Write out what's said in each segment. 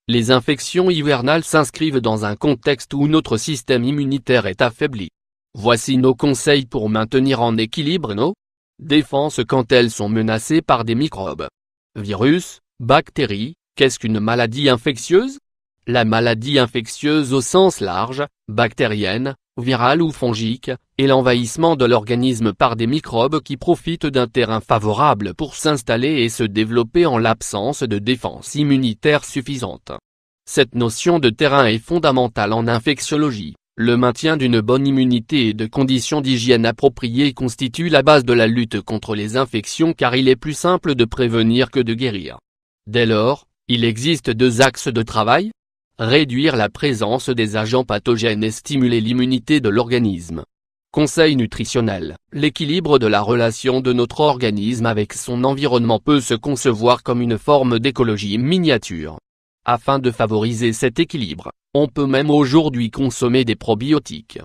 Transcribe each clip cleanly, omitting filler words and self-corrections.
Les infections hivernales s'inscrivent dans un contexte où notre système immunitaire est affaibli. Voici nos conseils pour maintenir en équilibre nos défenses quand elles sont menacées par des microbes. Virus, bactéries, qu'est-ce qu'une maladie infectieuse? La maladie infectieuse au sens large, bactérienne, virale ou fongique, est l'envahissement de l'organisme par des microbes qui profitent d'un terrain favorable pour s'installer et se développer en l'absence de défense immunitaire suffisante. Cette notion de terrain est fondamentale en infectiologie. Le maintien d'une bonne immunité et de conditions d'hygiène appropriées constitue la base de la lutte contre les infections car il est plus simple de prévenir que de guérir. Dès lors, il existe deux axes de travail. Réduire la présence des agents pathogènes et stimuler l'immunité de l'organisme. Conseil nutritionnel. L'équilibre de la relation de notre organisme avec son environnement peut se concevoir comme une forme d'écologie miniature. Afin de favoriser cet équilibre, on peut même aujourd'hui consommer des probiotiques.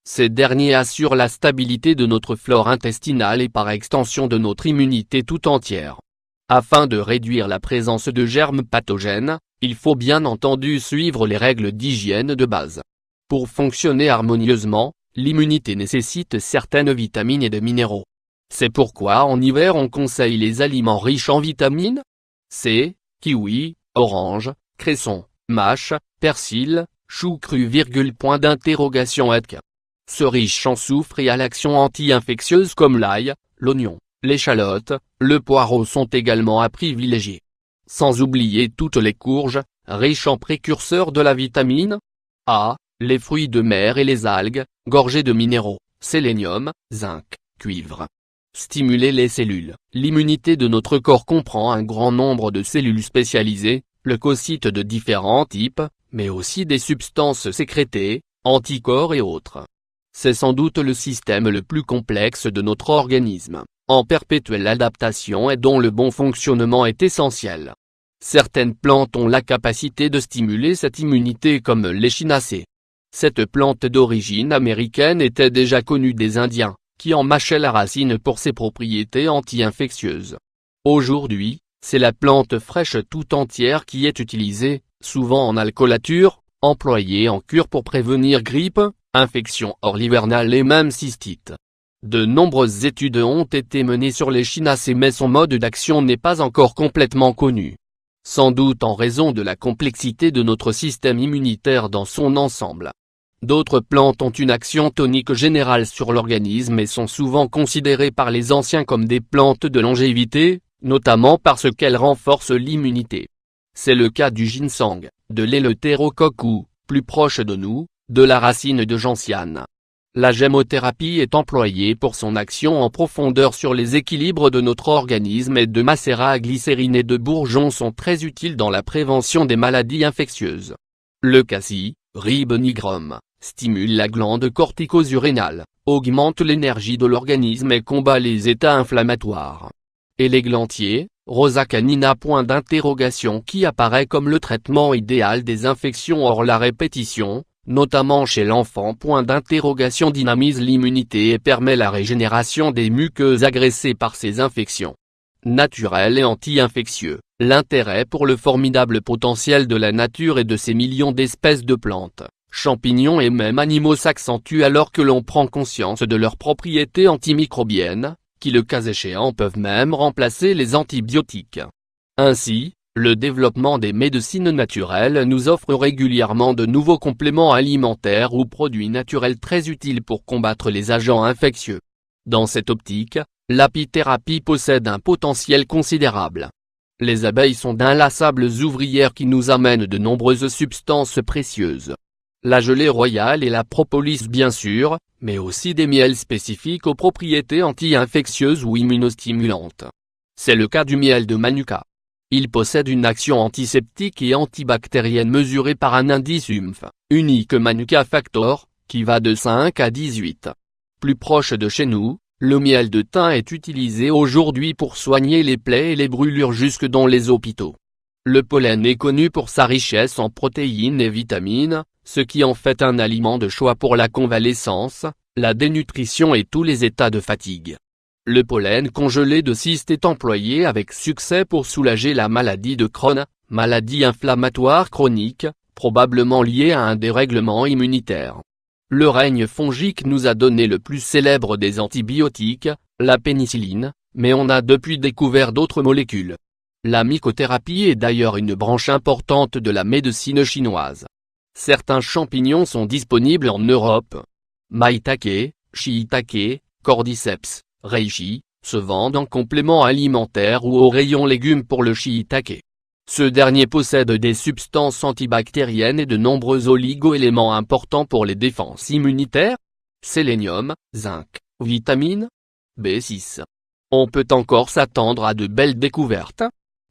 Ces derniers assurent la stabilité de notre flore intestinale et par extension de notre immunité tout entière. Afin de réduire la présence de germes pathogènes, il faut bien entendu suivre les règles d'hygiène de base. Pour fonctionner harmonieusement, l'immunité nécessite certaines vitamines et de minéraux. C'est pourquoi en hiver on conseille les aliments riches en vitamines C, kiwi, orange, cresson, mâche, persil, chou cru. Etc. Ce riche en soufre et à l'action anti-infectieuse comme l'ail, l'oignon, l'échalote, le poireau sont également à privilégier. Sans oublier toutes les courges, riches en précurseurs de la vitamine A, les fruits de mer et les algues, gorgés de minéraux, sélénium, zinc, cuivre. Stimuler les cellules. L'immunité de notre corps comprend un grand nombre de cellules spécialisées, leucocytes de différents types, mais aussi des substances sécrétées, anticorps et autres. C'est sans doute le système le plus complexe de notre organisme, en perpétuelle adaptation et dont le bon fonctionnement est essentiel. Certaines plantes ont la capacité de stimuler cette immunité comme l'échinacée. Cette plante d'origine américaine était déjà connue des Indiens, qui en mâchaient la racine pour ses propriétés anti-infectieuses. Aujourd'hui, c'est la plante fraîche tout entière qui est utilisée, souvent en alcoolature, employée en cure pour prévenir grippe, infection hivernale et même cystite. De nombreuses études ont été menées sur l'échinacée mais son mode d'action n'est pas encore complètement connu. Sans doute en raison de la complexité de notre système immunitaire dans son ensemble. D'autres plantes ont une action tonique générale sur l'organisme et sont souvent considérées par les anciens comme des plantes de longévité, notamment parce qu'elles renforcent l'immunité. C'est le cas du ginseng, de l'éleutérocoque ou, plus proche de nous, de la racine de gentiane. La gémothérapie est employée pour son action en profondeur sur les équilibres de notre organisme et de macérats à glycérine et de bourgeons sont très utiles dans la prévention des maladies infectieuses. Le cassis, Ribes nigrum, stimule la glande cortico-surrénale, augmente l'énergie de l'organisme et combat les états inflammatoires. Et l'églantier, Rosa canina ? Qui apparaît comme le traitement idéal des infections hors la répétition, notamment chez l'enfant. Dynamise l'immunité et permet la régénération des muqueuses agressées par ces infections. Naturel et anti-infectieux, l'intérêt pour le formidable potentiel de la nature et de ses millions d'espèces de plantes, champignons et même animaux s'accentue alors que l'on prend conscience de leurs propriétés antimicrobiennes, qui le cas échéant peuvent même remplacer les antibiotiques. Ainsi, le développement des médecines naturelles nous offre régulièrement de nouveaux compléments alimentaires ou produits naturels très utiles pour combattre les agents infectieux. Dans cette optique, l'apithérapie possède un potentiel considérable. Les abeilles sont d'inlassables ouvrières qui nous amènent de nombreuses substances précieuses. La gelée royale et la propolis bien sûr, mais aussi des miels spécifiques aux propriétés anti-infectieuses ou immunostimulantes. C'est le cas du miel de Manuka. Il possède une action antiseptique et antibactérienne mesurée par un indice UMF, unique Manuka Factor, qui va de 5 à 18. Plus proche de chez nous, le miel de thym est utilisé aujourd'hui pour soigner les plaies et les brûlures jusque dans les hôpitaux. Le pollen est connu pour sa richesse en protéines et vitamines, ce qui en fait un aliment de choix pour la convalescence, la dénutrition et tous les états de fatigue. Le pollen congelé de cyste est employé avec succès pour soulager la maladie de Crohn, maladie inflammatoire chronique, probablement liée à un dérèglement immunitaire. Le règne fongique nous a donné le plus célèbre des antibiotiques, la pénicilline, mais on a depuis découvert d'autres molécules. La mycothérapie est d'ailleurs une branche importante de la médecine chinoise. Certains champignons sont disponibles en Europe. Maitake, shiitake, cordyceps, reishi, se vendent en complément alimentaire ou au rayon légumes pour le shiitake. Ce dernier possède des substances antibactériennes et de nombreux oligo-éléments importants pour les défenses immunitaires, sélénium, zinc, vitamine B6. On peut encore s'attendre à de belles découvertes.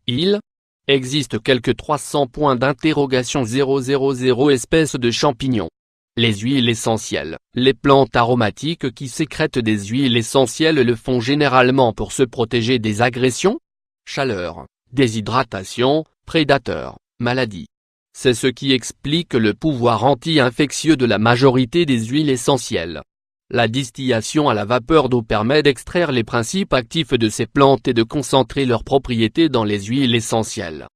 Il existe quelques 300 points d'interrogation 000 espèces de champignons. Les huiles essentielles. Les plantes aromatiques qui sécrètent des huiles essentielles le font généralement pour se protéger des agressions, chaleur, déshydratation, prédateurs, maladies. C'est ce qui explique le pouvoir anti-infectieux de la majorité des huiles essentielles. La distillation à la vapeur d'eau permet d'extraire les principes actifs de ces plantes et de concentrer leurs propriétés dans les huiles essentielles.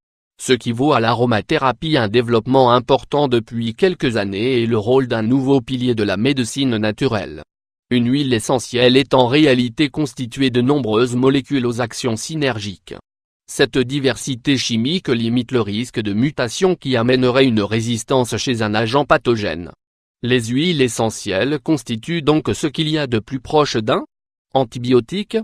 Ce qui vaut à l'aromathérapie un développement important depuis quelques années et le rôle d'un nouveau pilier de la médecine naturelle. Une huile essentielle est en réalité constituée de nombreuses molécules aux actions synergiques. Cette diversité chimique limite le risque de mutation qui amènerait une résistance chez un agent pathogène. Les huiles essentielles constituent donc ce qu'il y a de plus proche d'un antibiotique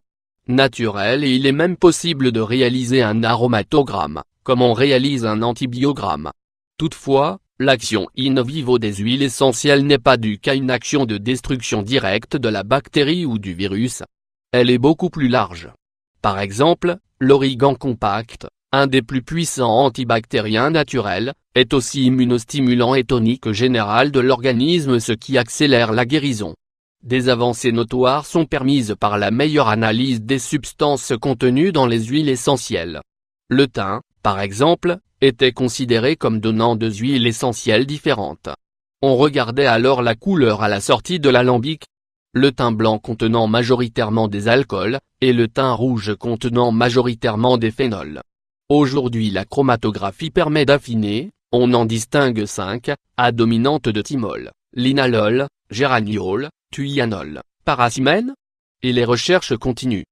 naturel et il est même possible de réaliser un aromatogramme, comme on réalise un antibiogramme. Toutefois, l'action in vivo des huiles essentielles n'est pas due qu'à une action de destruction directe de la bactérie ou du virus. Elle est beaucoup plus large. Par exemple, l'origan compact, un des plus puissants antibactériens naturels, est aussi immunostimulant et tonique général de l'organisme, ce qui accélère la guérison. Des avancées notoires sont permises par la meilleure analyse des substances contenues dans les huiles essentielles. Le thym, par exemple, était considéré comme donnant deux huiles essentielles différentes. On regardait alors la couleur à la sortie de l'alambic. Le thym blanc contenant majoritairement des alcools, et le thym rouge contenant majoritairement des phénols. Aujourd'hui la chromatographie permet d'affiner, on en distingue 5, à dominante de thymol, linalol, géraniol, thuyanol, paracimène, et les recherches continuent.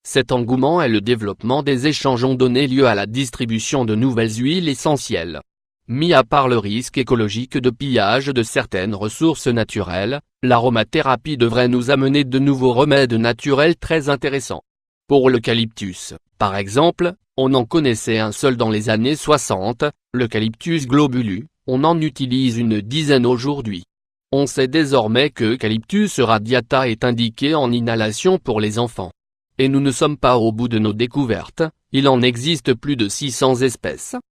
Cet engouement et le développement des échanges ont donné lieu à la distribution de nouvelles huiles essentielles. Mis à part le risque écologique de pillage de certaines ressources naturelles, l'aromathérapie devrait nous amener de nouveaux remèdes naturels très intéressants. Pour l'eucalyptus, par exemple, on en connaissait un seul dans les années 60, l'Eucalyptus globulus, on en utilise une dizaine aujourd'hui. On sait désormais que Eucalyptus radiata est indiqué en inhalation pour les enfants. Et nous ne sommes pas au bout de nos découvertes, il en existe plus de 600 espèces.